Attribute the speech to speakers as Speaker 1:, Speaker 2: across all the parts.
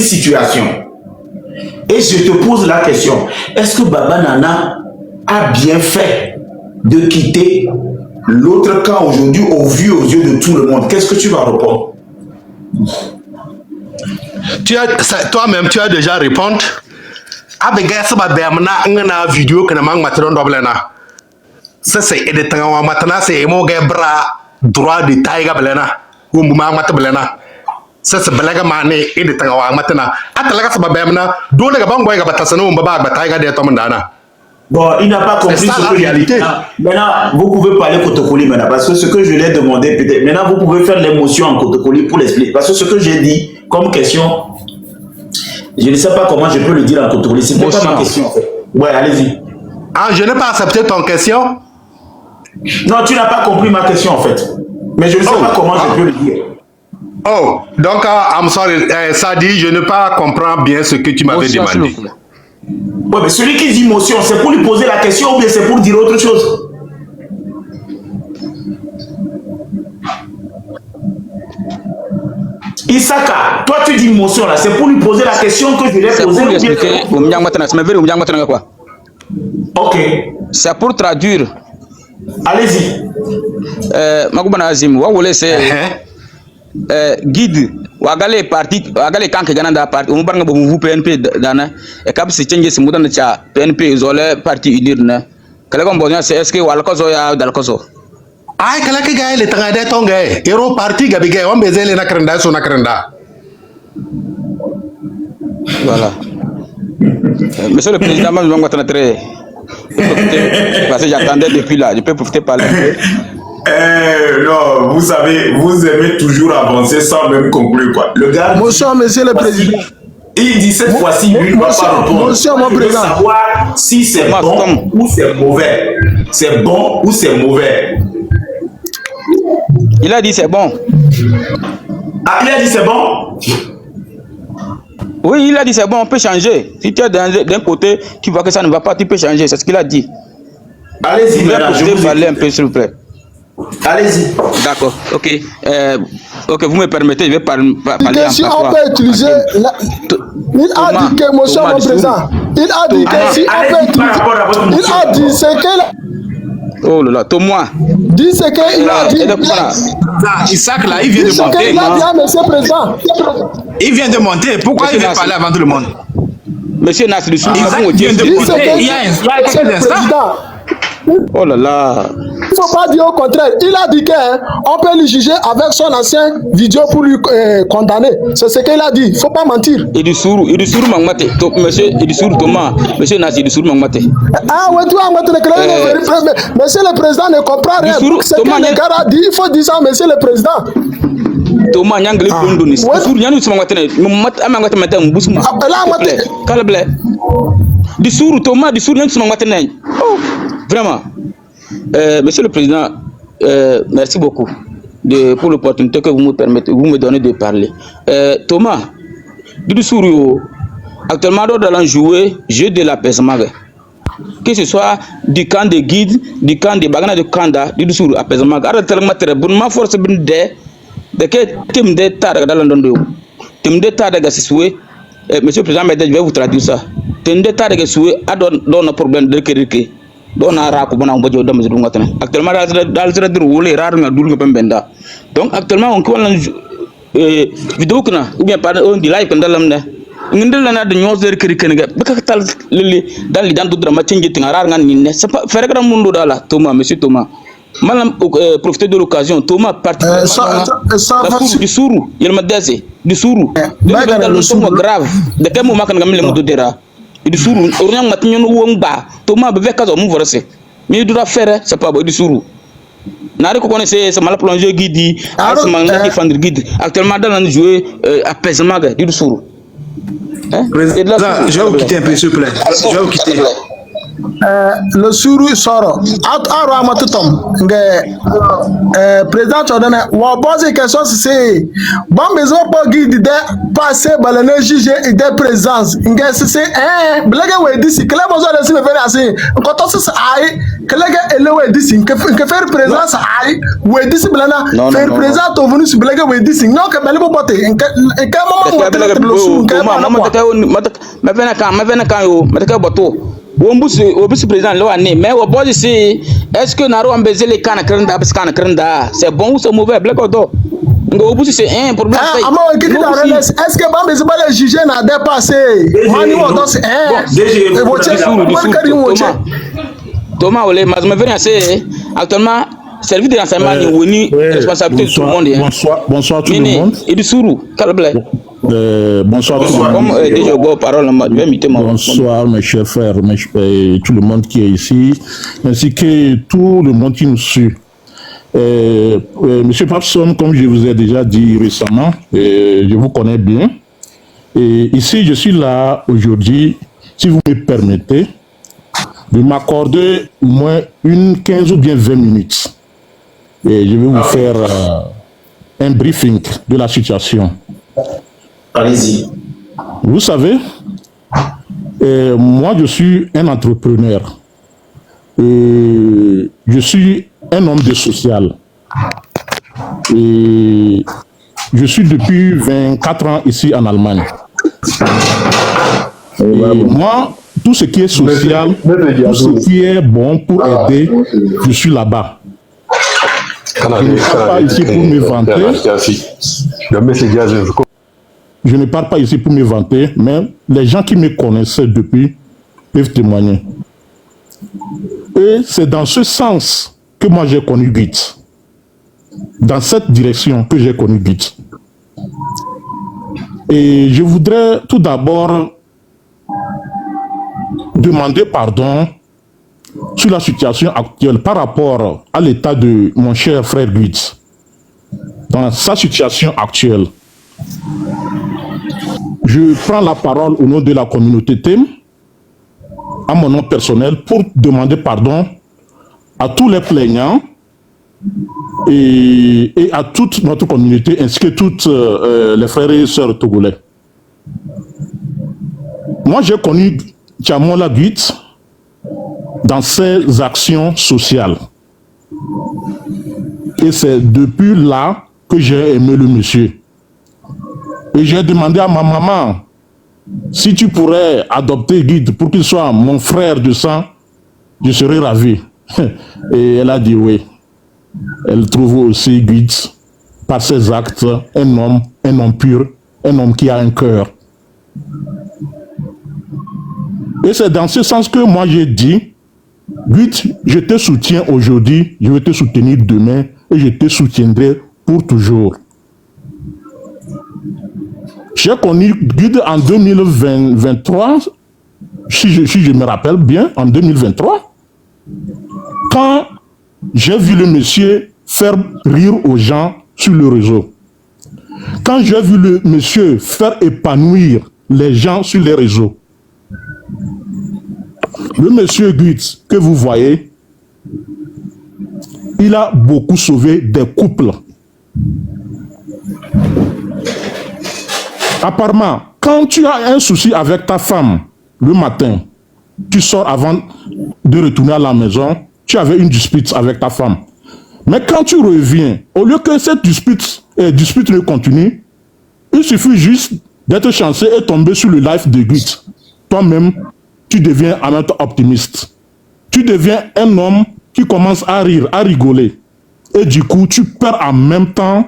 Speaker 1: situation. Et je te pose la question, est-ce que Baba Nana a bien fait de quitter l'autre camp aujourd'hui au vu aux yeux de tout le monde? Qu'est-ce que tu vas répondre?
Speaker 2: Toi-même, tu as déjà répondu. Abega saba bemna ngana vidéo kana mang matron doblena. Ça c'est de tanga matana c'est mo bras droit de taïga blena. Ou mang mat blena. Ça c'est blaga mané et de tanga matana. Atalaga saba bemna do le bang boy ga batasano mbaba ba taïga de tomandana.
Speaker 1: Bon, il n'a pas compris
Speaker 2: ça, la réalité.
Speaker 1: Maintenant, vous pouvez parler Kotokoli maintenant, parce que ce que je l'ai demandé, peut-être. Maintenant, vous pouvez faire l'émotion en Kotokoli pour l'expliquer. Parce que ce que j'ai dit comme question, je ne sais pas comment je peux le dire en Kotokoli. C'est pas ma question, en fait. Ouais, allez-y.
Speaker 2: Ah, je n'ai pas accepté ton question.
Speaker 1: Non, tu n'as pas compris ma question, en fait. Mais je ne sais pas comment je peux le dire.
Speaker 2: Oh, donc, I'm sorry, ça dit, je ne pas comprendre bien ce que tu m'avais demandé.
Speaker 1: Ouais, mais celui qui dit motion, c'est pour lui poser la question ou bien c'est pour dire autre chose? Isaka, toi tu dis motion là, c'est pour lui poser la question que je l'ai posée ou bien... Ok.
Speaker 3: C'est pour traduire.
Speaker 1: Allez-y.
Speaker 3: Magoubana Azim, c'est guide. Wagale parti wagale kanke gananda parti on barnga bo PNP dana e kab se change se mudan cha PNP zole parti unir na kala ko bonya c'est est-ce que wala ko zo ya dal ko zo
Speaker 2: ay kala ke gaay le tanga de tonga ero parti gabi gaay on bezele na krenda so na krenda.
Speaker 3: Voilà. Monsieur le président, moi je vais m'attendre très parce que j'attendais depuis là, je peux profiter par là.
Speaker 1: Non, vous savez, vous aimez toujours avancer sans même conclure quoi. Le gars.
Speaker 4: Bonsoir, monsieur le président.
Speaker 1: Il dit cette fois-ci, lui, il ne va pas répondre.
Speaker 4: Bonsoir, mon président.
Speaker 1: Il veut savoir si c'est bon ou c'est mauvais. C'est bon ou c'est mauvais.
Speaker 3: Il a dit c'est bon.
Speaker 1: Ah, il a dit c'est bon?
Speaker 3: Oui, il a dit c'est bon, on peut changer. Si tu es d'un côté, tu vois que ça ne va pas, tu peux changer. C'est ce qu'il a dit.
Speaker 1: Allez-y, madame.
Speaker 3: Je vais parler un peu, s'il vous plaît.
Speaker 1: Allez-y.
Speaker 3: D'accord, ok. Ok, vous me permettez, je vais parler en
Speaker 4: si on peut utiliser... Il a dit que, monsieur mon président, il a dit que si on peut utiliser... Il a dit ce que...
Speaker 3: Oh là là, Thomas.
Speaker 4: Dis ce qu'il a dit.
Speaker 2: Isaac là, il vient de monter.
Speaker 4: Il a dit, monsieur le président.
Speaker 2: Il vient de monter. Pourquoi il veut parler avant tout le monde?
Speaker 3: Monsieur Nasser,
Speaker 2: il vient de monter. Il y a quelques instants.
Speaker 3: Oh là là.
Speaker 4: Il ne faut pas dire au contraire. Il a dit qu'on peut lui juger avec son ancien vidéo pour lui condamner. C'est ce qu'il a dit. Il ne faut pas mentir.
Speaker 3: Il dit sourd Mangmate. Monsieur, il dit sourd Thomas. Monsieur Nassi, il dit sourd Mangmate.
Speaker 4: Ah, ouais, toi, monsieur le président ne comprend rien. Ce que le gars a dit, il faut dire ça, monsieur le président.
Speaker 3: Thomas, Nyangli Bondonis. Sourd Yanus Mangmate. Mangmate Matin, Boussouma. Calable. Du sourd Thomas, du sourd Yanus Mangmate. Oh. Vraiment, monsieur le président, merci beaucoup pour l'opportunité que vous me permettez, vous me donnez de parler. Thomas, actuellement, nous allons jouer jeu de l'apaisement. Que ce soit du camp de guide, du camp de Bagana de Kanda, du Sourou, apaisement. Alors, tellement très bonnement force de que thème de Targa dans l'Andondo. Thème de Targa, c'est souhait. Monsieur le président, je vais vous traduire ça. Thème de Targa, c'est souhait, a donné un problème de Kéréké. Actuellement actuellement on voit vidéo ou bien on dit live de news de Thomas, monsieur Thomas. Profiter de l'occasion, Thomas du Sourou, il m'a dit du Sourou. Grave. De quel moment du Sourou, on a Thomas mais il doit faire, c'est pas du Sourou. N'arrête qu'on connaissait, c'est mal plongé guide, guide. Actuellement, dans le jeu, apaisement du Sourou.
Speaker 5: Je vais vous quitter un peu, s'il vous plaît. Je vais vous quitter.
Speaker 4: le suru soro aro amatutom nge président chodane wa poser question c'est bon besoin pas guide de passer balane juger et de présence nge c'est blague we disi kala besoin de se faire assez quand on se ai kala ele we disi que faire présence ai we disi blana faire présence au venu sur blague we disi non que belle pote en ka moment le suru que
Speaker 3: ma vena kan yo ma ka bato Obusi président là mais au bout ici est-ce que Naro a baisé les cannes c'est bon ou c'est mauvais black auto Obusi c'est un problème
Speaker 4: est-ce que Bambé va les juger n'a dépassé mani auto c'est
Speaker 3: Thomas Olé mais me vient assez actuellement service de renseignement ni woni responsabilité de tout le monde
Speaker 5: bonsoir tout le monde
Speaker 3: et du sourou calble
Speaker 5: bonsoir tout le monde. Bonsoir mes chers frères, tout le monde qui est ici, ainsi que tout le monde qui nous suit. Monsieur Papson, comme je vous ai déjà dit récemment, je vous connais bien. Et ici, je suis là aujourd'hui, si vous me permettez, de m'accorder au moins une 15 ou bien 20 minutes. Et je vais vous faire un briefing de la situation.
Speaker 1: Allez-y.
Speaker 5: Vous savez, moi je suis un entrepreneur. Je suis un homme de social. Et je suis depuis 24 ans ici en Allemagne. Et moi, tout ce qui est social, tout ce qui est bon pour aider, je suis là-bas. Je ne parle pas ici pour me vanter. Je ne parle pas ici pour me vanter, mais les gens qui me connaissaient depuis peuvent témoigner. Et c'est dans ce sens que moi j'ai connu Git. Dans cette direction que j'ai connu Git. Et je voudrais tout d'abord demander pardon sur la situation actuelle par rapport à l'état de mon cher frère Git. Dans sa situation actuelle. Je prends la parole au nom de la communauté TEM, à mon nom personnel, pour demander pardon à tous les plaignants et à toute notre communauté, ainsi que toutes les frères et sœurs togolais. Moi, j'ai connu Tchamola Git dans ses actions sociales. Et c'est depuis là que j'ai aimé le monsieur. Et j'ai demandé à ma maman si tu pourrais adopter Git pour qu'il soit mon frère de sang, je serais ravi. Et elle a dit oui. Elle trouve aussi Git, par ses actes, un homme pur, un homme qui a un cœur. Et c'est dans ce sens que moi j'ai dit, Git, je te soutiens aujourd'hui, je vais te soutenir demain et je te soutiendrai pour toujours. J'ai connu Git en 2023, si je me rappelle bien, en 2023, quand j'ai vu le monsieur faire rire aux gens sur le réseau. Quand j'ai vu le monsieur faire épanouir les gens sur les réseaux. Le monsieur Git que vous voyez, il a beaucoup sauvé des couples. Apparemment, quand tu as un souci avec ta femme le matin, tu sors avant de retourner à la maison, tu avais une dispute avec ta femme. Mais quand tu reviens, au lieu que cette dispute ne continue, il suffit juste d'être chanceux et tomber sur le live de Git. Toi-même, tu deviens en même temps optimiste. Tu deviens un homme qui commence à rire, à rigoler. Et du coup, tu perds en même temps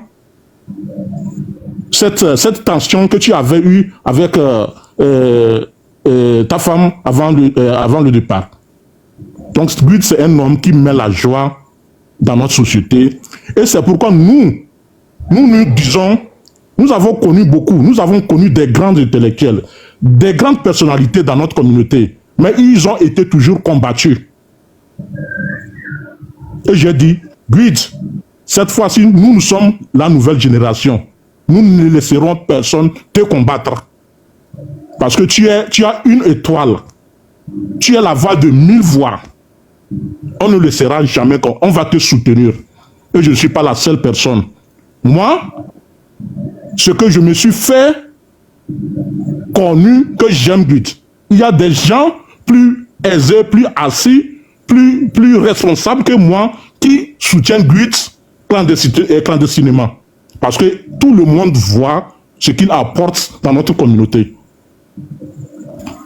Speaker 5: cette tension que tu avais eue avec ta femme avant le départ. Donc, Git, c'est un homme qui met la joie dans notre société. Et c'est pourquoi nous disons, nous avons connu beaucoup, nous avons connu des grands intellectuels, des grandes personnalités dans notre communauté, mais ils ont été toujours combattus. Et j'ai dit, Git, cette fois-ci, nous sommes la nouvelle génération. Nous ne laisserons personne te combattre. Parce que tu as une étoile tu es la voix de 1000 voix. On ne le saura jamais, on va te soutenir. Et je ne suis pas la seule personne. Moi, ce que je me suis fait connu, que j'aime Guit. Il y a des gens plus aisés, plus assis, plus responsables que moi qui soutiennent Guit clandestinement. Parce que tout le monde voit ce qu'il apporte dans notre communauté.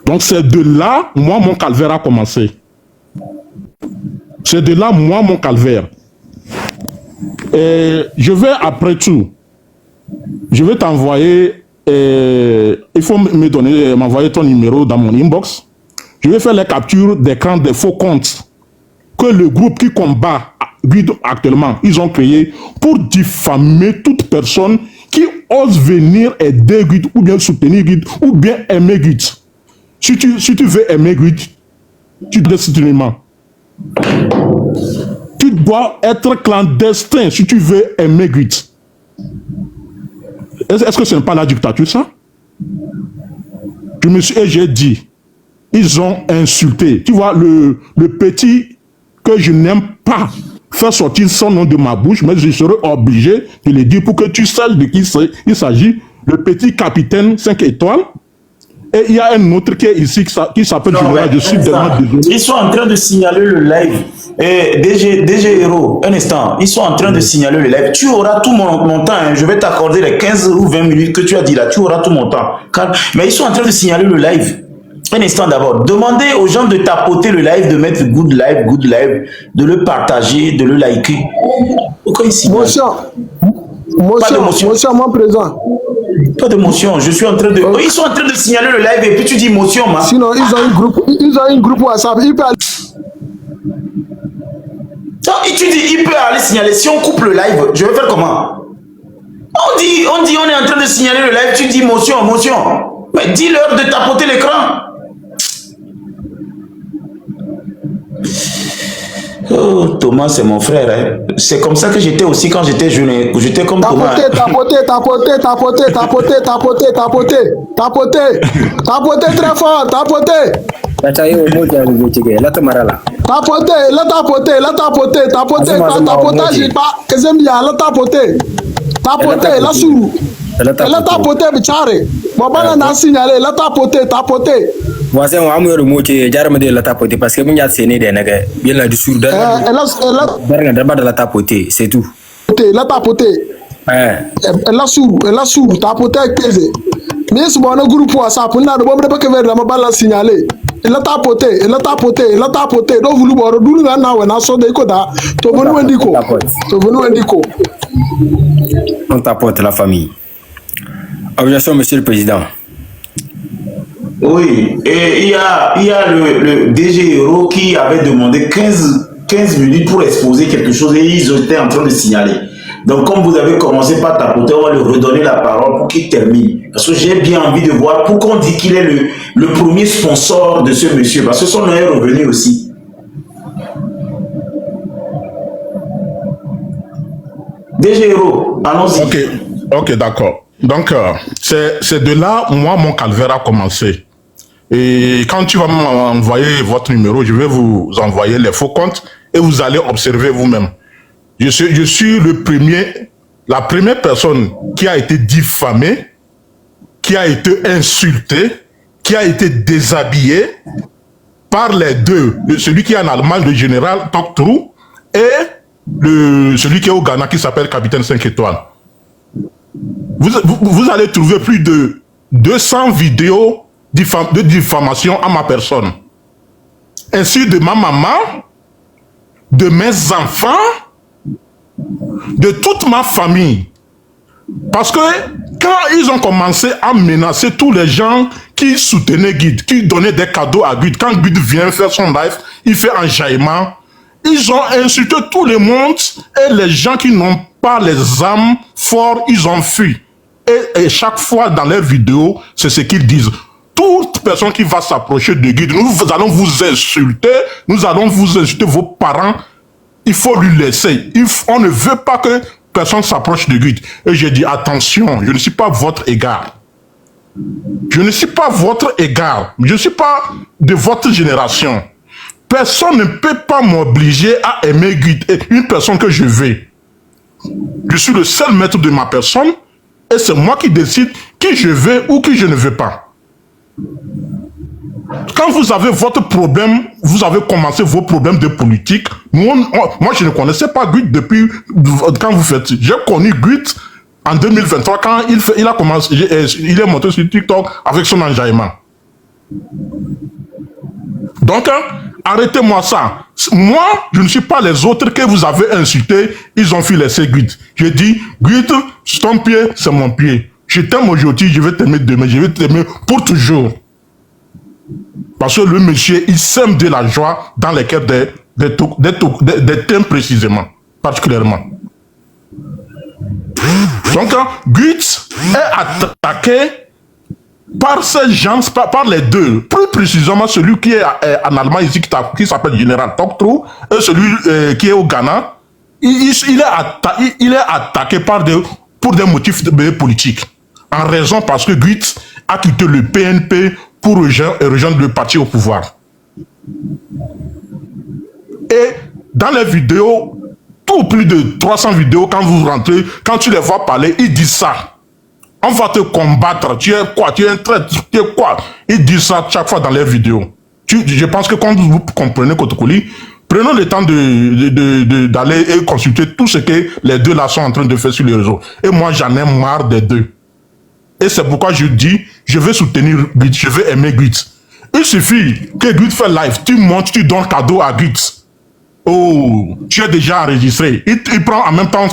Speaker 5: Donc c'est de là, moi, mon calvaire a commencé. C'est de là, moi, mon calvaire. Et je vais, après tout, je vais t'envoyer, il faut m'envoyer ton numéro dans mon inbox. Je vais faire les captures d'écran des faux comptes que le groupe qui combat Guide actuellement, ils ont créé pour diffamer toute personne qui ose venir aider Guide ou bien soutenir Guide ou bien aimer Guide. Si tu veux aimer Guide, tu dois soutenir. Tu dois être clandestin si tu veux aimer Guide. Est-ce que ce n'est pas la dictature, ça? J'ai dit, ils ont insulté. Tu vois, le petit que je n'aime pas faire sortir son nom de ma bouche, mais je serai obligé de le dire pour que tu saches de qui il s'agit. Le petit capitaine 5 étoiles. Et il y a un autre qui est ici qui s'appelle Général. Je suis tellement désolé.
Speaker 1: Ils sont en train de signaler le live. Et DG Hero, un instant, ils sont en train de signaler le live. Tu auras tout mon temps. Hein. Je vais t'accorder les 15 ou 20 minutes que tu as dit là. Tu auras tout mon temps. Mais ils sont en train de signaler le live. Un instant d'abord. Demandez aux gens de tapoter le live, de mettre good live, de le partager, de le liker. Pourquoi ici?
Speaker 4: Motion, mon présent.
Speaker 1: Pas de motion. Je suis en train de. Ils sont en train de signaler le live et puis tu dis motion, ma.
Speaker 4: Sinon, ils ont un groupe WhatsApp.
Speaker 1: Non, et tu dis, il peut aller signaler. Si on coupe le live, je vais faire comment? On dit, on est en train de signaler le live. Tu dis motion. Mais dis-leur de tapoter l'écran. Oh, Thomas, c'est mon frère. Hein. C'est comme ça que j'étais aussi quand j'étais jeune. J'étais comme Thomas.
Speaker 4: Tapoter très fort, tapoter.
Speaker 6: Voici un amour de moitié, j'arrête de la tapoter parce que vous avez séné des nègres. Bien la dessous de la tapoter, c'est tout.
Speaker 4: La tapoter. Elle a sourd, tapoter avec plaisir. Mais si on a un groupe WhatsApp, on a de bonnes que vers la mobile signaler. Elle a tapoté. Donc vous le voyez, nous avons un assaut de Koda. Tu venu indico.
Speaker 6: On tapote la famille. Objection, monsieur le président.
Speaker 1: Oui, et il y a le DG Hero qui avait demandé 15 minutes pour exposer quelque chose et ils étaient en train de signaler. Donc comme vous avez commencé par tapoter, on va lui redonner la parole pour qu'il termine. Parce que j'ai bien envie de voir pourquoi on dit qu'il est le premier sponsor de ce monsieur. Parce que son nom est revenu aussi. DG Hero, allons-y.
Speaker 5: Ok, d'accord. Donc, c'est de là, moi, mon calvaire a commencé. Et quand tu vas m'envoyer votre numéro, je vais vous envoyer les faux comptes et vous allez observer vous-même. Je suis la première personne qui a été diffamée, qui a été insultée, qui a été déshabillée par les deux. Celui qui est en Allemagne, le général Toktrou, et celui qui est au Ghana qui s'appelle Capitaine 5 étoiles. Vous allez trouver plus de 200 vidéos de diffamation à ma personne. Ainsi de ma maman, de mes enfants, de toute ma famille. Parce que quand ils ont commencé à menacer tous les gens qui soutenaient Guide, qui donnaient des cadeaux à Guide, quand Guide vient faire son live, il fait un jaillement. Ils ont insulté tout le monde et les gens qui n'ont pas les âmes fortes, ils ont fui. Et chaque fois dans leurs vidéos, c'est ce qu'ils disent. Toute personne qui va s'approcher de Guide, nous allons vous insulter, nous allons vous insulter vos parents. Il faut lui laisser. On ne veut pas que personne s'approche de Guide. Et j'ai dit, attention, je ne suis pas votre égard. Je ne suis pas votre égal. Je ne suis pas de votre génération. Personne ne peut pas m'obliger à aimer une personne que je veux. Je suis le seul maître de ma personne et c'est moi qui décide qui je veux ou qui je ne veux pas. Quand vous avez votre problème, vous avez commencé vos problèmes de politique. Moi, je ne connaissais pas Guit depuis quand vous faites. J'ai connu Guit en 2023 quand il a commencé, il est monté sur TikTok avec son enjaillement. Donc, arrêtez-moi ça. Moi, je ne suis pas les autres que vous avez insultés. Ils ont fait laisser Guit. Je dis, Guit, ton pied, c'est mon pied. Je t'aime aujourd'hui, je vais t'aimer demain, je vais t'aimer pour toujours. Parce que le monsieur, il sème de la joie dans les cœurs des thèmes précisément, particulièrement. Donc, Guit est attaqué par ces gens, par les deux. Plus précisément, celui qui est en Allemagne ici, qui s'appelle Général Toktru, et celui qui est au Ghana, il est attaqué pour des motifs politiques. En raison parce que Guit a quitté le PNP pour rejoindre le parti au pouvoir. Et dans les vidéos, tout plus de 300 vidéos, quand vous rentrez, quand tu les vois parler, ils disent ça. On va te combattre, tu es quoi, tu es un traître, tu es quoi. Ils disent ça chaque fois dans les vidéos. Je pense que quand vous comprenez Kotokoli, prenons le temps d'aller et consulter tout ce que les deux là sont en train de faire sur les réseaux. Et moi, j'en ai marre des deux. Et c'est pourquoi je dis, je vais soutenir Guit, je vais aimer Guit. Il suffit que Guit fait live, tu montes, tu donnes cadeau à Guit. Oh, tu es déjà enregistré. Il prend en même temps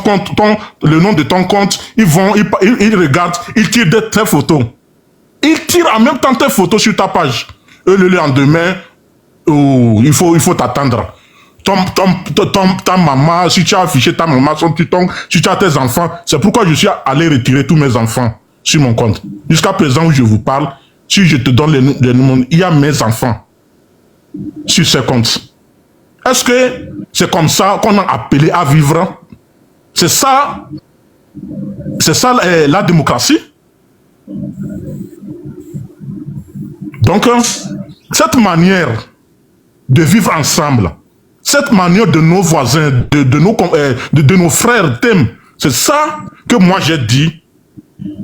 Speaker 5: le nom de ton compte, il regarde, il tire tes photos. Il tire en même temps tes photos sur ta page. Et le lendemain, oh, il faut t'attendre. Ta maman, si tu as affiché ta maman, si tu as tes enfants, c'est pourquoi je suis allé retirer tous mes enfants sur mon compte. Jusqu'à présent où je vous parle, si je te donne les noms, il y a mes enfants sur ces comptes. Est-ce que c'est comme ça qu'on a appelé à vivre? C'est ça la démocratie? Donc, cette manière de vivre ensemble, cette manière de nos voisins, de nos frères t'aiment, c'est ça que moi j'ai dit.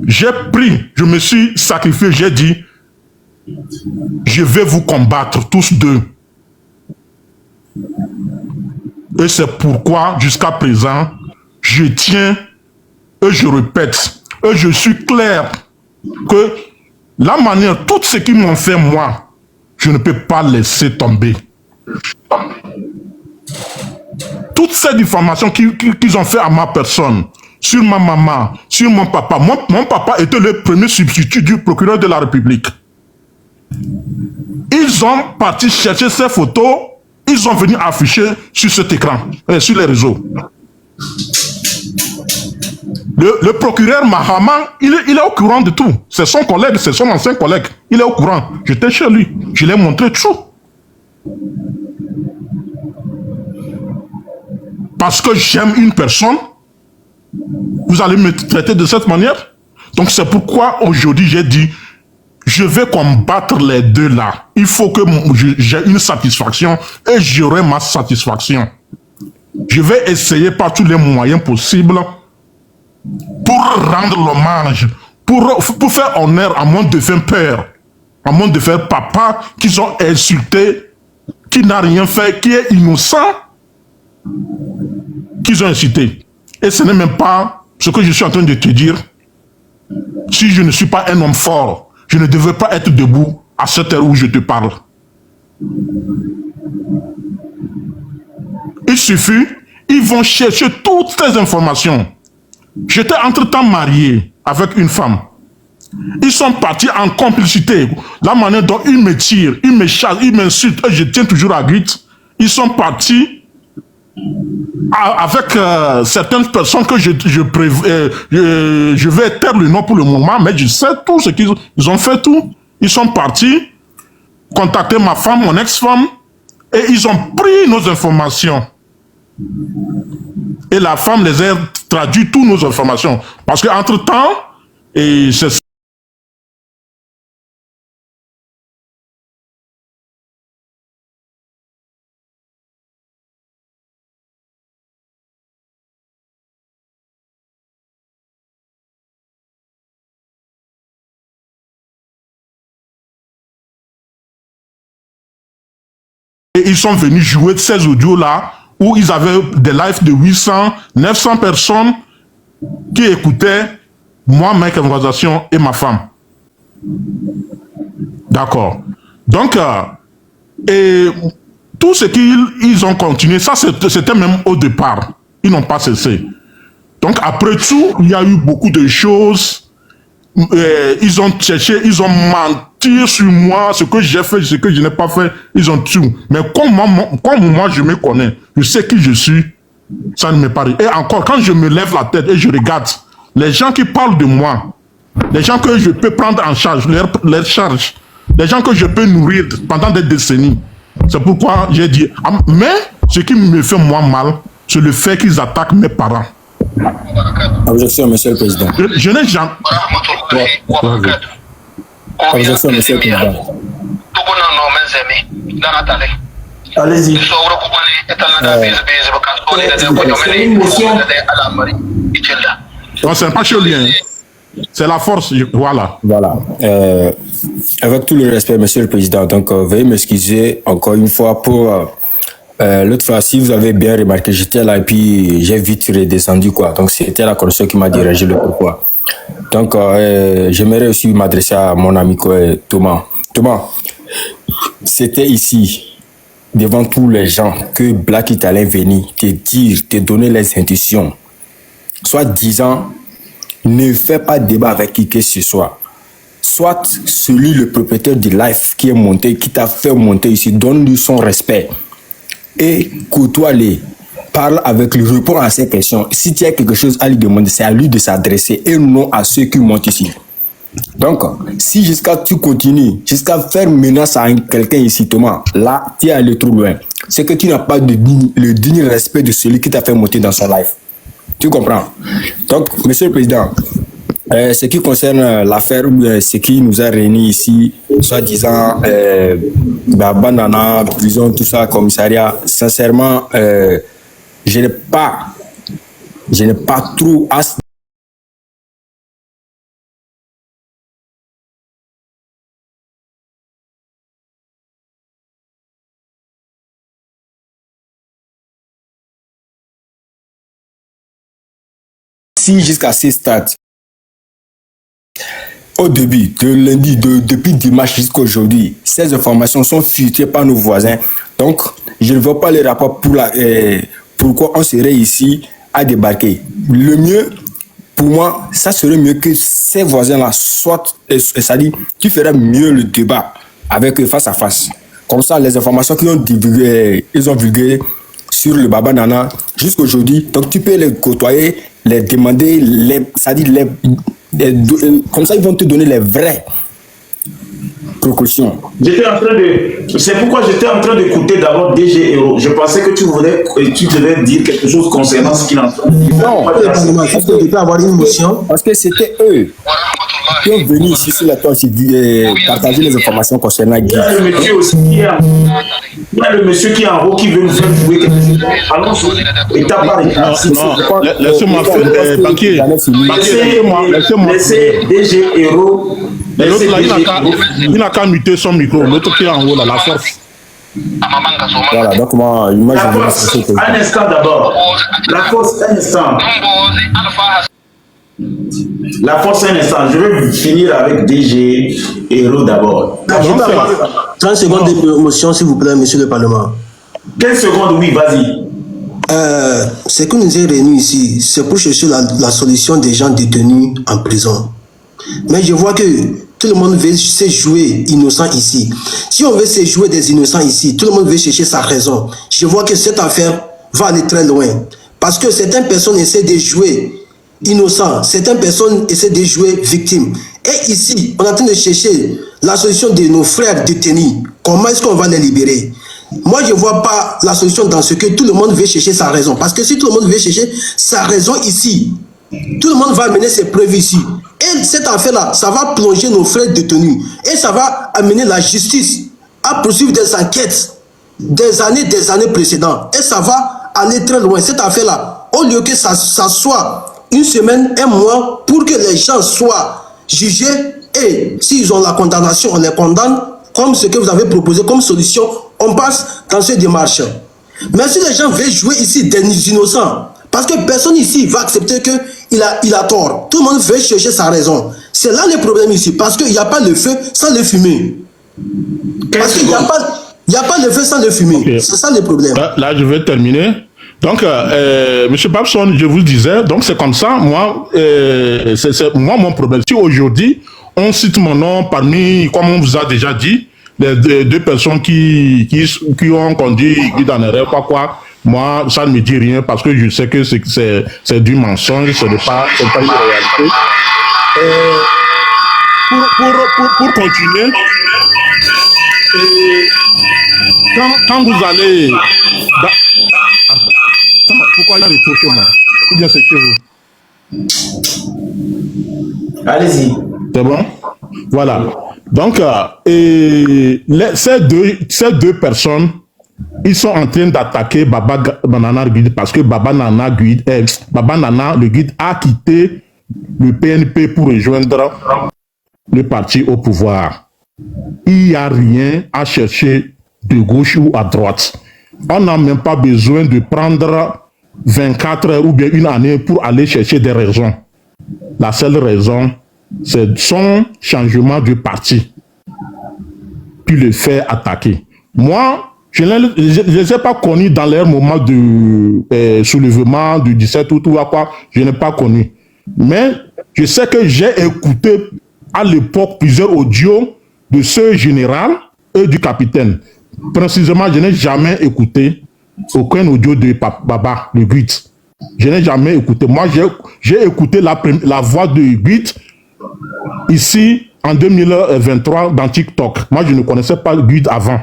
Speaker 5: J'ai pris, je me suis sacrifié, j'ai dit, je vais vous combattre tous deux. Et c'est pourquoi, jusqu'à présent, je tiens et je répète, et je suis clair que la manière, tout ce qu'ils m'ont fait moi, je ne peux pas laisser tomber. Toutes ces diffamations qu'ils ont fait à ma personne, sur ma maman, sur mon papa. Mon papa était le premier substitut du procureur de la République. Ils ont parti chercher ces photos, ils ont venu afficher sur cet écran, sur les réseaux. Le procureur Mahama, il est au courant de tout. C'est son collègue, c'est son ancien collègue. Il est au courant. J'étais chez lui. Je lui ai montré tout. Parce que j'aime une personne, vous allez me traiter de cette manière. Donc c'est pourquoi aujourd'hui j'ai dit, je vais combattre les deux là. Il faut que j'ai une satisfaction et j'aurai ma satisfaction. Je vais essayer par tous les moyens possibles pour rendre l'hommage, pour faire honneur à mon défunt père, à mon défunt papa qu'ils ont insulté, qui n'a rien fait, qui est innocent, qu'ils ont insulté. Et ce n'est même pas ce que je suis en train de te dire. Si je ne suis pas un homme fort, je ne devrais pas être debout à cette heure où je te parle. Il suffit, ils vont chercher toutes ces informations. J'étais entre-temps marié avec une femme. Ils sont partis en complicité. La manière dont ils me tirent, ils me chassent, ils m'insultent, et je tiens toujours à Guit. Ils sont partis avec certaines personnes que je vais taire le nom pour le moment, mais je sais tout ce qu'ils ont fait tout. Ils sont partis contacter ma femme, mon ex-femme, et ils ont pris nos informations. Et la femme les a traduit toutes nos informations. Parce qu'entre-temps, et c'est et ils sont venus jouer de ces audios-là où ils avaient des lives de 800, 900 personnes qui écoutaient moi, ma conversation et ma femme. D'accord. Donc, et tout ce qu'ils ont continué, ça c'était même au départ. Ils n'ont pas cessé. Donc après tout, il y a eu beaucoup de choses. Ils ont cherché, ils ont menti sur moi, ce que j'ai fait, ce que je n'ai pas fait, ils ont tout. Mais comme moi je me connais, je sais qui je suis, ça ne me paraît. Et encore, quand je me lève la tête et je regarde, les gens qui parlent de moi, les gens que je peux prendre en charge, leur charge, les gens que je peux nourrir pendant des décennies. C'est pourquoi j'ai dit, mais ce qui me fait moi mal, c'est le fait qu'ils attaquent mes parents.
Speaker 6: Objection, monsieur le président.
Speaker 5: Je n'ai jamais...
Speaker 6: Objection, monsieur le président.
Speaker 1: Allez-y.
Speaker 5: Non, c'est pas chez lui. C'est la force, voilà.
Speaker 6: Voilà. Avec tout le respect, monsieur le président, donc veuillez m'excuser encore une fois pour l'autre fois, si vous avez bien remarqué, j'étais là et puis j'ai vite redescendu, quoi. Donc c'était la connexion qui m'a dirigé le pourquoi. Donc j'aimerais aussi m'adresser à mon ami Thomas. Thomas, c'était ici, devant tous les gens, que Black It allait venir te dire, te donner les intentions. Soit disant, ne fais pas débat avec qui que ce soit. Soit celui, le propriétaire du live qui est monté, qui t'a fait monter ici, donne-lui son respect. Et côtoie-les. Parle avec lui, réponds à ses questions. Si tu as quelque chose à lui demander, c'est à lui de s'adresser et non à ceux qui montent ici. Donc, si jusqu'à tu continues, jusqu'à faire menace à quelqu'un ici, Thomas, là, tu es allé trop loin. C'est que tu n'as pas le digne respect de celui qui t'a fait monter dans son live. Tu comprends? Donc, monsieur le président, ce qui concerne l'affaire, ce qui nous a réunis ici, soi-disant, banana, prison, tout ça, commissariat, sincèrement, je n'ai pas trop à... Si jusqu'à ces stades, au début, de lundi, depuis dimanche jusqu'à aujourd'hui, ces informations sont filtrées par nos voisins. Donc, je ne vois pas les rapports pour pourquoi on serait ici à débarquer. Le mieux, pour moi, ça serait mieux que ces voisins-là soient, c'est-à-dire, tu ferais mieux le débat avec eux face à face. Comme ça, les informations qu'ils ont divulguées, sur le Baba Nana jusqu'aujourd'hui, donc tu peux les côtoyer, les demander, c'est-à-dire comme ça ils vont te donner les vraies précautions.
Speaker 1: C'est pourquoi j'étais en train d'écouter d'abord DG Hero. Je pensais que tu devais dire quelque chose concernant ce qu'il en fait.
Speaker 6: Non, avoir une motion. Parce que c'était eux qui sont venus ici sur la toile partager les informations concernant Guy.
Speaker 1: Il y a le monsieur aussi qui est le monsieur qui est en haut qui veut nous faire jouer quelque chose. Allons-y. Et t'as pas
Speaker 5: laissez-moi faire banquier.
Speaker 1: Laissez DG Hero.
Speaker 5: L'autre là, il n'a qu'à muter son micro. L'autre qui est en haut là, la force.
Speaker 6: Voilà, donc moi,
Speaker 1: un instant d'abord. La force, un instant. La force, un instant. Je vais finir avec DG Hero d'abord.
Speaker 7: 30 secondes de promotion, s'il vous plaît, monsieur le Parlement.
Speaker 1: 15 secondes, oui, vas-y.
Speaker 7: Ce que nous avons réunis ici, c'est pour chercher la solution des gens détenus en prison. Mais je vois que tout le monde veut se jouer innocent ici. Si on veut se jouer des innocents ici, tout le monde veut chercher sa raison. Je vois que cette affaire va aller très loin. Parce que certaines personnes essaient de jouer innocents, certaines personnes essaient de jouer victimes. Et ici, on est en train de chercher la solution de nos frères détenus. Comment est-ce qu'on va les libérer? Moi, je ne vois pas la solution dans ce que tout le monde veut chercher sa raison. Parce que si tout le monde veut chercher sa raison ici, tout le monde va amener ses preuves ici. Et cette affaire-là, ça va plonger nos frères détenus. Et ça va amener la justice à poursuivre des enquêtes des années précédentes. Et ça va aller très loin. Cette affaire-là, au lieu que ça soit une semaine, un mois, pour que les gens soient jugés, et s'ils ont la condamnation, on les condamne, comme ce que vous avez proposé comme solution, on passe dans cette démarche. Mais si les gens veulent jouer ici des innocents, parce que personne ici va accepter qu'il a tort. Tout le monde veut chercher sa raison. C'est là le problème ici, parce qu'il n'y a pas le feu sans le fumer. Parce qu'il n'y a pas le feu sans le fumer. Okay. C'est ça le problème.
Speaker 5: Là, je vais terminer. Donc, Monsieur Babson, je vous disais, donc c'est comme ça, moi, c'est moi mon problème. Si aujourd'hui, on cite mon nom parmi, comme on vous a déjà dit, les deux personnes qui ont conduit Guy dans l'erreur, quoi, moi, ça ne me dit rien parce que je sais que c'est du mensonge, ce n'est pas une réalité. Pour continuer, quand vous allez... Pourquoi il y a des trucs chez moi? Ou bien c'est chez vous? Allez-y. C'est bon? Voilà. Donc, ces deux personnes, ils sont en train d'attaquer Baba Nana le guide parce que Baba Nana le guide a quitté le PNP pour rejoindre le parti au pouvoir. Il n'y a rien à chercher de gauche ou à droite. On n'a même pas besoin de prendre 24 heures ou bien une année pour aller chercher des raisons. La seule raison, c'est son changement de parti qui le fait attaquer. Moi, je ne les ai pas connus dans leur moment de soulèvement du 17 août ou à quoi, je n'ai pas connu. Mais je sais que j'ai écouté à l'époque plusieurs audios de ce général et du capitaine. Précisément, je n'ai jamais écouté aucun audio de Baba, le Guide. Je n'ai jamais écouté. Moi, j'ai écouté la voix de Guide ici en 2023 dans TikTok. Moi, je ne connaissais pas Guide avant.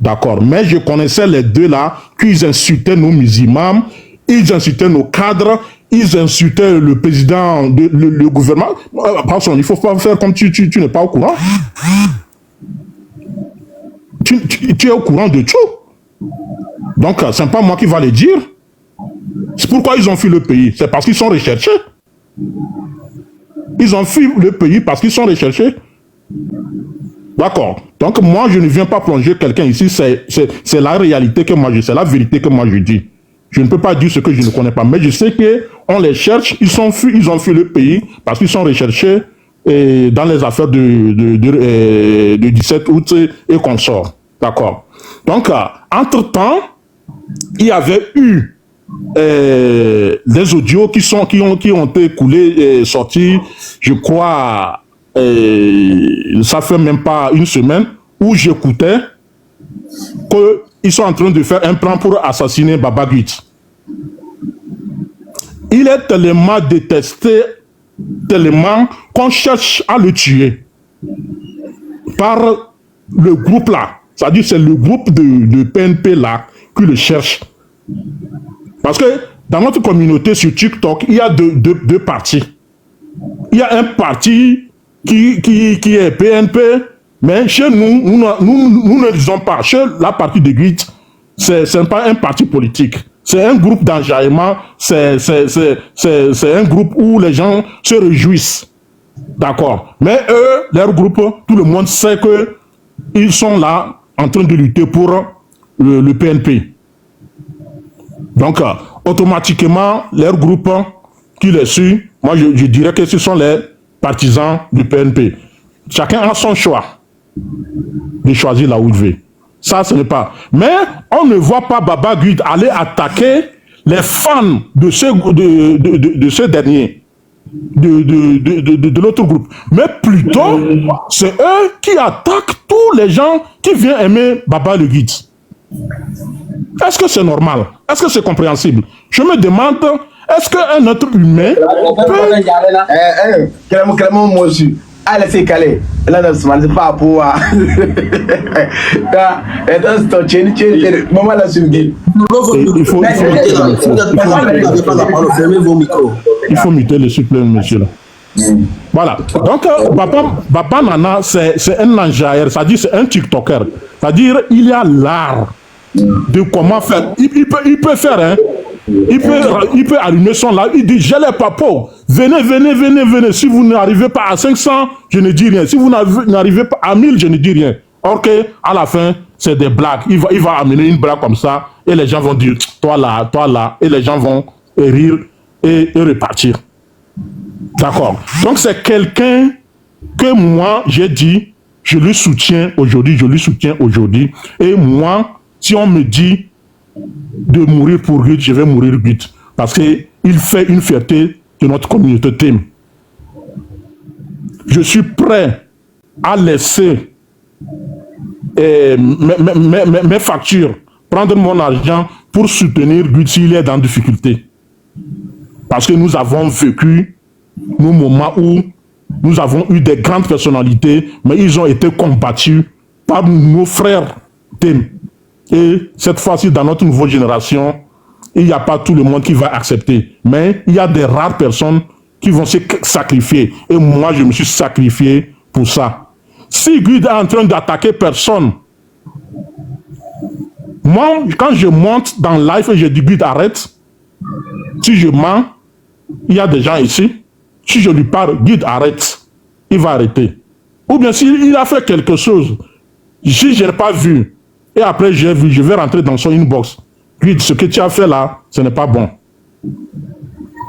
Speaker 5: D'accord. Mais je connaissais les deux là, qu'ils insultaient nos musulmans, ils insultaient nos cadres, ils insultaient le président, le gouvernement. Pardon, il ne faut pas faire comme tu n'es pas au courant. Tu es au courant de tout. Donc, ce n'est pas moi qui va le dire. C'est pourquoi ils ont fui le pays. C'est parce qu'ils sont recherchés. Ils ont fui le pays parce qu'ils sont recherchés. D'accord. Donc, moi, je ne viens pas plonger quelqu'un ici. C'est la réalité que moi je sais, c'est la vérité que moi je dis. Je ne peux pas dire ce que je ne connais pas. Mais je sais qu'on les cherche. Ils ont fui le pays parce qu'ils sont recherchés dans les affaires de 17 août et consorts. D'accord. Donc, entre-temps, il y avait eu des audios qui ont été coulés, sortis, je crois, ça fait même pas une semaine, où j'écoutais qu'ils sont en train de faire un plan pour assassiner Baba Guide. Il est tellement détesté, tellement qu'on cherche à le tuer par le groupe là. C'est-à-dire c'est le groupe de PNP là qui le cherche. Parce que dans notre communauté sur TikTok, il y a deux partis. Il y a un parti qui est PNP, mais chez nous ne disons pas. Chez la partie de Guide, c'est pas un parti politique. C'est un groupe d'enjaillement, c'est un groupe où les gens se réjouissent. D'accord. Mais eux, leur groupe, tout le monde sait qu'ils sont là en train de lutter pour le PNP. Donc, automatiquement, leur groupe qui les suit, moi je dirais que ce sont les partisans du PNP. Chacun a son choix de choisir là où il veut. Ça, ce n'est pas. Mais on ne voit pas Baba Guide aller attaquer les fans de ce dernier, de l'autre groupe. Mais plutôt, c'est eux qui attaquent tous les gens qui viennent aimer Baba le Guide. Est-ce que c'est normal? Est-ce que c'est compréhensible? Je me demande, est-ce qu'un être humain peut...
Speaker 8: Allez, c'est calé. Là, c'est pas pour. Maman l'a suivi.
Speaker 5: Il faut muter le supplément, monsieur. Voilà. Donc, Baba Nana, c'est un enjailleur, c'est-à-dire c'est un TikToker. C'est-à-dire il y a l'art de comment faire. Il peut faire, hein. il peut allumer son live, il dit, j'ai les papos, venez, si vous n'arrivez pas à 500, je ne dis rien, si vous n'arrivez pas à 1000, je ne dis rien. Ok, à la fin, c'est des blagues, il va amener une blague comme ça, et les gens vont dire, toi là, et les gens vont rire et repartir. D'accord. Donc c'est quelqu'un que moi, j'ai dit, je le soutiens aujourd'hui, et moi, si on me dit de mourir pour Gut, je vais mourir Gut. Parce qu'il fait une fierté de notre communauté TEM. Je suis prêt à laisser mes factures, prendre mon argent pour soutenir Gut s'il est dans difficulté. Parce que nous avons vécu nos moments où nous avons eu des grandes personnalités, mais ils ont été combattus par nos frères TEM. Et cette fois-ci, dans notre nouvelle génération, il n'y a pas tout le monde qui va accepter. Mais il y a des rares personnes qui vont se sacrifier. Et moi, je me suis sacrifié pour ça. Si Gut est en train d'attaquer personne, moi, quand je monte dans live et je dis Gut arrête, si je mens, il y a des gens ici, si je lui parle, Gut arrête, il va arrêter. Ou bien s'il a fait quelque chose, si je n'ai pas vu, et après j'ai vu, je vais rentrer dans son inbox. Gut, ce que tu as fait là, ce n'est pas bon.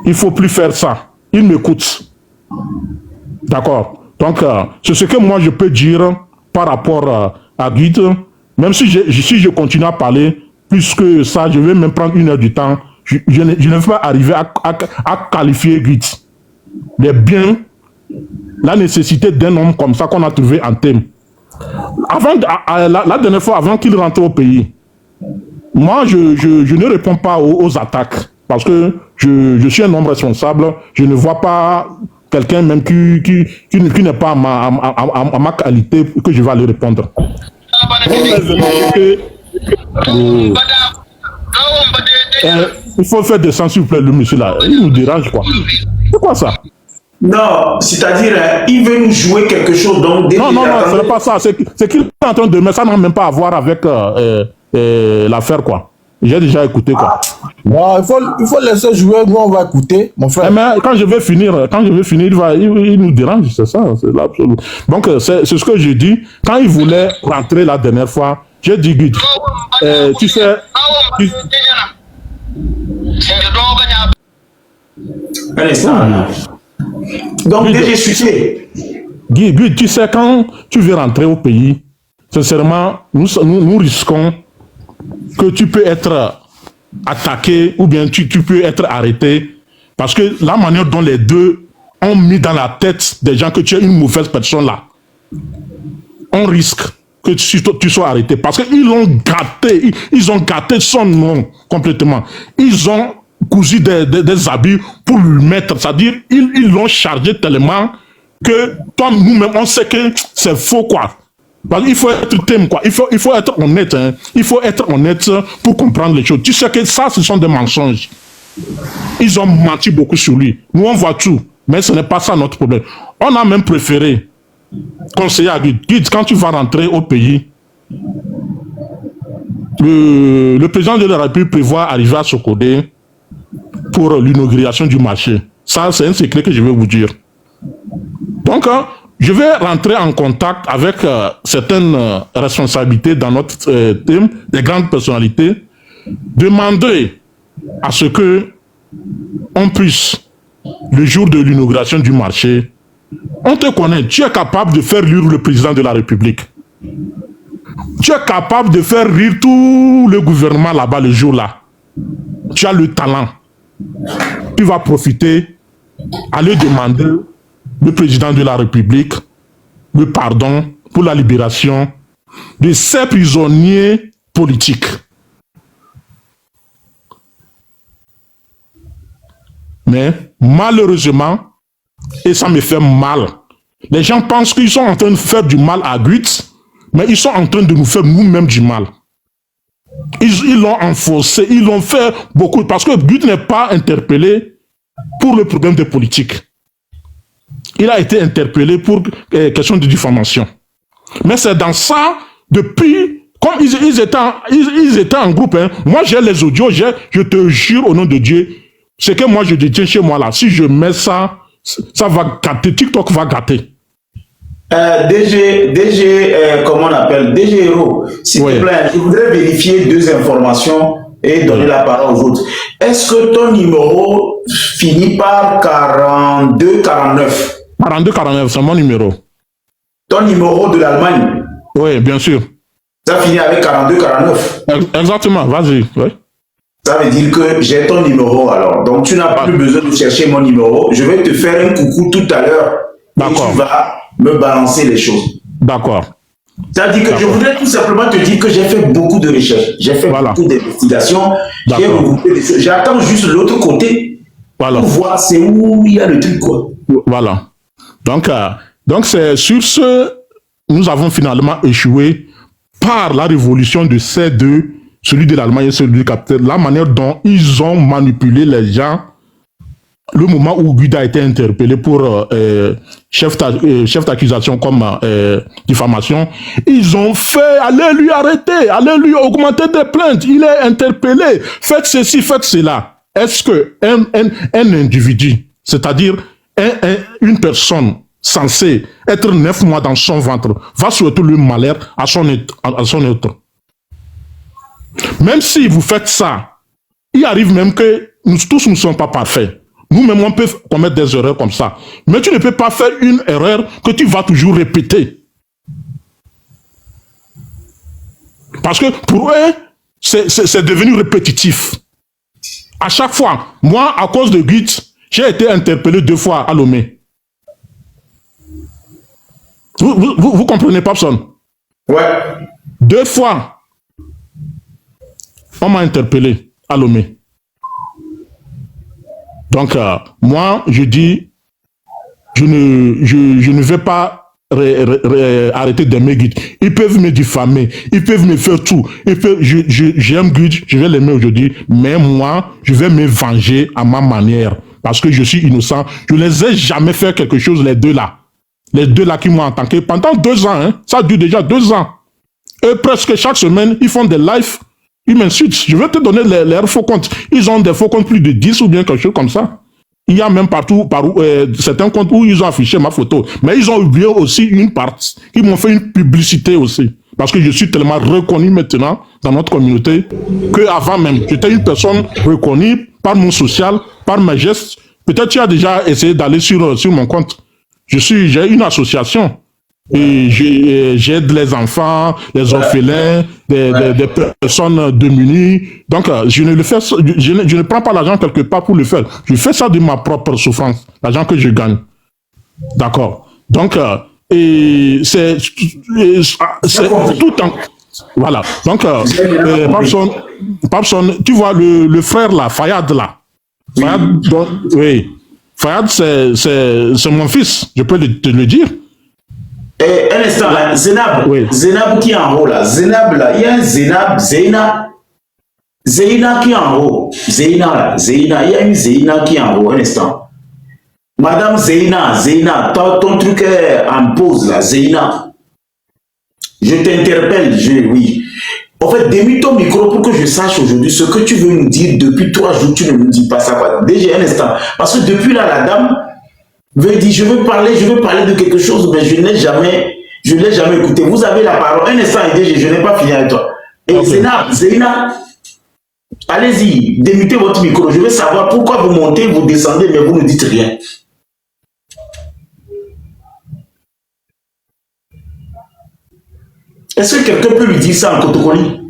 Speaker 5: Il ne faut plus faire ça. Il m'écoute. D'accord. Donc, c'est ce que moi je peux dire par rapport à Gut. Même si je continue à parler, puisque ça, je vais même prendre 1 heure du temps, je ne vais pas arriver à qualifier Gut. Mais bien, la nécessité d'un homme comme ça qu'on a trouvé en TEM. La dernière fois, avant qu'il rentre au pays, moi, je ne réponds pas aux attaques. Parce que je suis un homme responsable. Je ne vois pas quelqu'un même qui n'est pas à ma qualité que je vais aller répondre. Il faut faire descendre, s'il vous plaît, le monsieur là. Il nous dérange, quoi. C'est quoi ça?
Speaker 1: Non, c'est-à-dire, il veut nous jouer quelque chose. Donc,
Speaker 5: non, ce n'est pas ça. C'est qu'il est en train de mettre ça, n'a même pas à voir avec l'affaire, quoi. J'ai déjà écouté, quoi.
Speaker 4: Bon, il faut laisser jouer, nous on va écouter, mon frère.
Speaker 5: Mais quand je vais finir, il nous dérange, c'est ça, c'est l'absolu. Donc, c'est ce que je dis. Quand il voulait rentrer la dernière fois, j'ai dit, Gut, tu sais...
Speaker 1: Un instant. Donc, j'ai suivi.
Speaker 5: Gut, tu sais, quand tu veux rentrer au pays, sincèrement, nous risquons que tu peux être attaqué ou bien tu peux être arrêté parce que la manière dont les deux ont mis dans la tête des gens que tu es une mauvaise personne là, on risque que tu sois arrêté parce qu'ils ont gâté son nom complètement. Ils ont cousu des habits pour lui mettre, c'est-à-dire ils l'ont chargé tellement que toi, nous-mêmes, on sait que c'est faux, quoi. Parce qu'il faut être thème, quoi. Il faut être honnête, hein. Il faut être honnête pour comprendre les choses. Tu sais que ça, ce sont des mensonges. Ils ont menti beaucoup sur lui. Nous, on voit tout. Mais ce n'est pas ça notre problème. On a même préféré conseiller à Gut. Gut, quand tu vas rentrer au pays, le président de la République prévoit arriver à Sokodé pour l'inauguration du marché. Ça, c'est un secret que je vais vous dire. Donc, je vais rentrer en contact avec certaines responsabilités dans notre thème, des grandes personnalités, demander à ce que on puisse, le jour de l'inauguration du marché, on te connaît, tu es capable de faire rire le président de la République. Tu es capable de faire rire tout le gouvernement là-bas le jour-là. Tu as le talent. Tu vas profiter, aller demander le président de la République le pardon pour la libération de ces prisonniers politiques. Mais malheureusement, et ça me fait mal, les gens pensent qu'ils sont en train de faire du mal à Gut, mais ils sont en train de nous faire nous-mêmes du mal. Ils l'ont enfoncé, ils l'ont fait beaucoup, parce que Gut n'est pas interpellé pour le problème de politique. Il a été interpellé pour question de diffamation. Mais c'est dans ça, depuis Comme ils étaient en groupe, hein. Moi j'ai les audios, je te jure au nom de Dieu, c'est que moi je détiens chez moi là. Si je mets ça, ça va gâter, TikTok va gâter.
Speaker 1: Comment on appelle, DG Hero, s'il te plaît, je voudrais vérifier 2 informations et donner la parole aux autres. Est-ce que ton numéro finit par 4249?
Speaker 5: 4249, c'est mon numéro.
Speaker 1: Ton numéro de l'Allemagne?
Speaker 5: Oui, bien sûr.
Speaker 1: Ça finit avec 4249?
Speaker 5: Exactement, vas-y. Ouais.
Speaker 1: Ça veut dire que j'ai ton numéro alors. Donc tu n'as plus besoin de chercher mon numéro. Je vais te faire un coucou tout à l'heure.
Speaker 5: D'accord.
Speaker 1: Et tu vas me balancer les choses.
Speaker 5: D'accord.
Speaker 1: C'est-à-dire que je voudrais tout simplement te dire que j'ai fait beaucoup de recherches. J'ai fait beaucoup d'investigations. J'ai regroupé des choses. J'attends juste l'autre côté pour voir c'est où il y a le truc, quoi.
Speaker 5: Voilà. Donc c'est sur ce, nous avons finalement échoué par la révolution de ces deux, celui de l'Allemagne et celui du capitaine, la manière dont ils ont manipulé les gens. Le moment où Guida a été interpellé pour chef d'accusation comme diffamation, ils ont fait, allez lui arrêter, allez lui augmenter des plaintes, il est interpellé, faites ceci, faites cela. Est-ce que un individu, c'est-à-dire une personne censée être 9 mois dans son ventre, va souhaiter le malheur à son être? Même si vous faites ça, il arrive même que nous tous ne sommes pas parfaits. Nous-mêmes, on peut commettre des erreurs comme ça. Mais tu ne peux pas faire une erreur que tu vas toujours répéter. Parce que pour eux, c'est devenu répétitif. À chaque fois, moi, à cause de Git, j'ai été interpellé 2 fois à Lomé. Vous comprenez, Papson?
Speaker 1: Ouais.
Speaker 5: 2 fois, on m'a interpellé à Lomé. Donc, moi, je dis, je ne vais pas arrêter d'aimer Guide. Ils peuvent me diffamer, ils peuvent me faire tout. J'aime Guide, je vais l'aimer aujourd'hui, mais moi, je vais me venger à ma manière, parce que je suis innocent. Je ne les ai jamais fait quelque chose, les deux là. Les deux là qui m'ont attaqué pendant 2 ans, hein, ça dure déjà 2 ans. Et presque chaque semaine, ils font des lives. Ils m'insultent. Je vais te donner leurs faux comptes. Ils ont des faux comptes plus de 10 ou bien quelque chose comme ça. Il y a même partout, certains comptes où ils ont affiché ma photo. Mais ils ont oublié aussi une partie. Ils m'ont fait une publicité aussi. Parce que je suis tellement reconnu maintenant dans notre communauté qu'avant même, j'étais une personne reconnue par mon social, par mes gestes. Peut-être tu as déjà essayé d'aller sur mon compte. J'ai une association. Et j'aide les enfants, les orphelins, des personnes démunies. Donc, je ne prends pas l'argent quelque part pour le faire. Je fais ça de ma propre souffrance, l'argent que je gagne. D'accord. Donc, c'est tout en... Voilà. Donc, Papson, tu vois le frère là, Fayad là. Fayad, oui. Fayad, c'est mon fils, je peux te le dire.
Speaker 1: Un instant là, Zénab, oui. Zénab qui est en haut là, Zénab là, il y a un Zénab, Zéina qui est en haut, Zéina là, Zéina, il y a une Zéina qui est en haut, un instant. Madame Zéina, ton truc est en pause là, Zéina. Je t'interpelle, oui. En fait, démute ton micro pour que je sache aujourd'hui ce que tu veux nous dire depuis 3 jours, tu ne nous dis pas ça. Quoi. Déjà un instant, parce que depuis là, la dame veut dire, je veux parler de quelque chose, mais je ne l'ai jamais écouté. Vous avez la parole. Un instant, je n'ai pas fini avec toi. Et okay. Zéina, allez-y, démutez votre micro. Je veux savoir pourquoi vous montez, vous descendez, mais vous ne dites rien. Est-ce que quelqu'un peut lui dire ça en Kotokoli?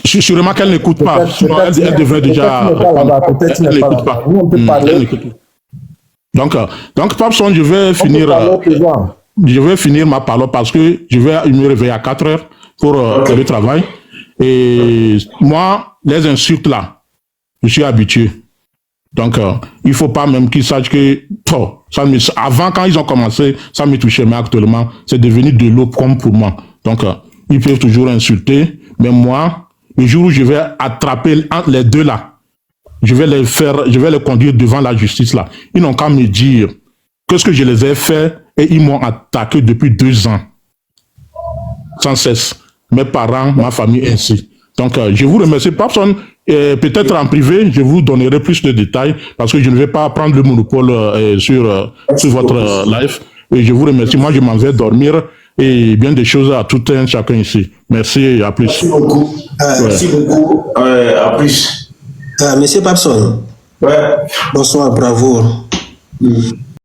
Speaker 5: Je suis sûrement qu'elle n'écoute pas. Elle devrait déjà... Elle n'écoute pas. Donc, Papson, je vais finir ma parole parce que je vais me réveiller à 4 heures pour le travail. Et moi, les insultes là, je suis habitué. Donc, il ne faut pas même qu'ils sachent que... avant, quand ils ont commencé, ça me touchait, mais actuellement, c'est devenu de l'eau comme pour moi. Donc, ils peuvent toujours insulter, mais moi... Le jour où je vais attraper les deux là, je vais les conduire devant la justice là. Ils n'ont qu'à me dire qu'est-ce que je les ai fait et ils m'ont attaqué depuis 2 ans. Sans cesse. Mes parents, ma famille ainsi. Donc, je vous remercie. Papson, peut-être en privé, je vous donnerai plus de détails parce que je ne vais pas prendre le monopole sur votre live. Et je vous remercie. Moi, je m'en vais dormir et bien des choses à tout un chacun ici. Merci et à plus.
Speaker 1: Merci beaucoup. Merci beaucoup. À plus.
Speaker 7: Monsieur Papson.
Speaker 1: Ouais.
Speaker 7: Bonsoir, bravo.